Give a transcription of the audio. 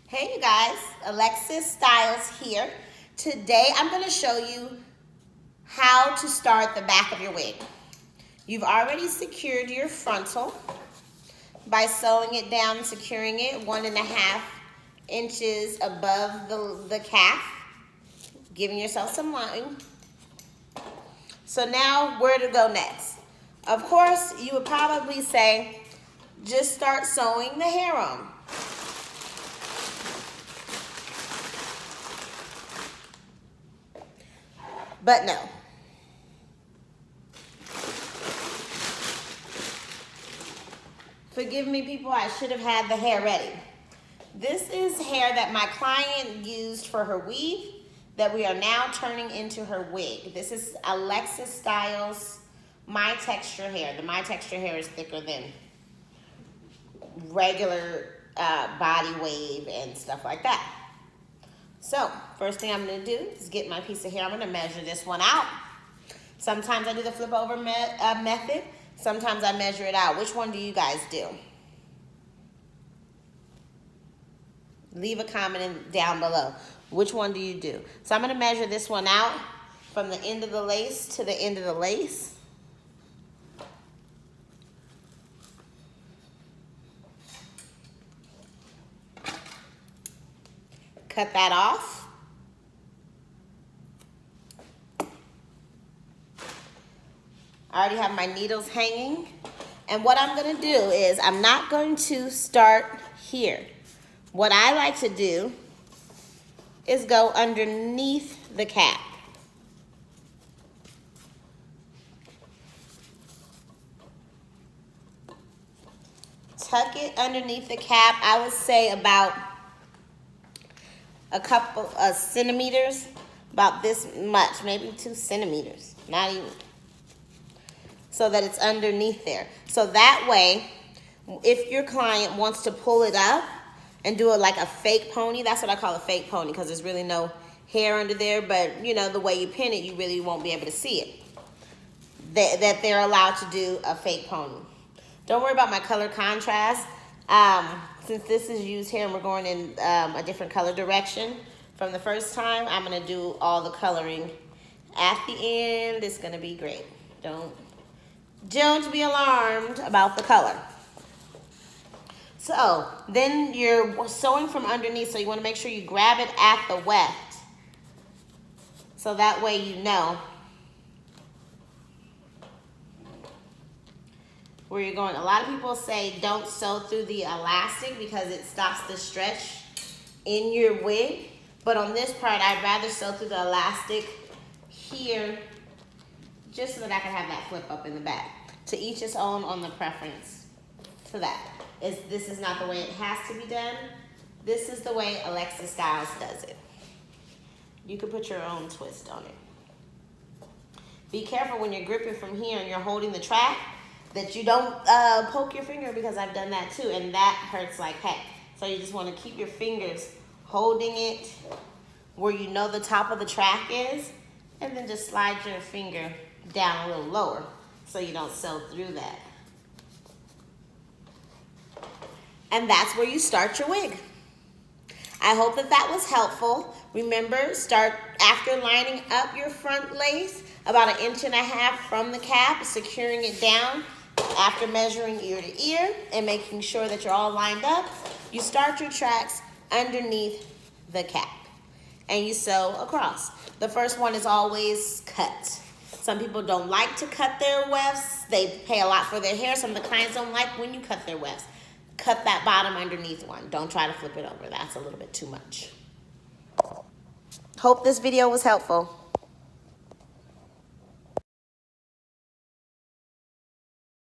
Hey you guys, Alexis Styles here. Today I'm going to show you how to start the back of your wig. You've already secured your frontal by sewing it down and securing it 1.5 inches above the calf, giving yourself some line. So now where to go next? Of course, you would probably say, just start sewing the hair on. But no. Forgive me, people, I should have had the hair ready. This is hair that my client used for her weave that we are now turning into her wig. This is Alexis Styles My Texture hair. The My Texture hair is thicker than regular body wave and stuff like that. So, first thing I'm going to do is get my piece of hair. I'm going to measure this one out. Sometimes I do the flip over method. Sometimes I measure it out. Which one do you guys do? Leave a comment down below. Which one do you do? So I'm going to measure this one out from the end of the lace to the end of the lace. Cut that off. I already have my needles hanging. And what I'm going to do is I'm not going to start here. What I like to do is go underneath the cap. Tuck it underneath the cap. I would say about a couple of centimeters, about this much, maybe 2 centimeters, not even. So that it's underneath there. So that way, if your client wants to pull it up and do it like a fake pony, that's what I call a fake pony because there's really no hair under there, but you know, the way you pin it, you really won't be able to see it. That they're allowed to do a fake pony. Don't worry about my color contrast. Since this is used here and we're going in a different color direction from the first time, I'm gonna do all the coloring at the end. It's gonna be great. Don't be alarmed about the color. So then you're sewing from underneath, so you want to make sure you grab it at the weft. So that way you know where you're going. A lot of people say don't sew through the elastic because it stops the stretch in your wig. But on this part, I'd rather sew through the elastic here just so that I can have that flip up in the back. To each his own on the preference to that. This is not the way it has to be done. This is the way Alexis Styles does it. You can put your own twist on it. Be careful when you're gripping from here and you're holding the track that you don't poke your finger, because I've done that too and that hurts like heck. So you just want to keep your fingers holding it where you know the top of the track is, and then just slide your finger down a little lower so you don't sew through that. And that's where you start your wig. I hope that was helpful. Remember, start after lining up your front lace about 1.5 inches from the cap, securing it down after measuring ear to ear and making sure that you're all lined up. You start your tracks underneath the cap and you sew across. The first one is always cut. Some people don't like to cut their wefts. They pay a lot for their hair. Some of the clients don't like when you cut their wefts. Cut that bottom underneath one. Don't try to flip it over. That's a little bit too much. Hope this video was helpful.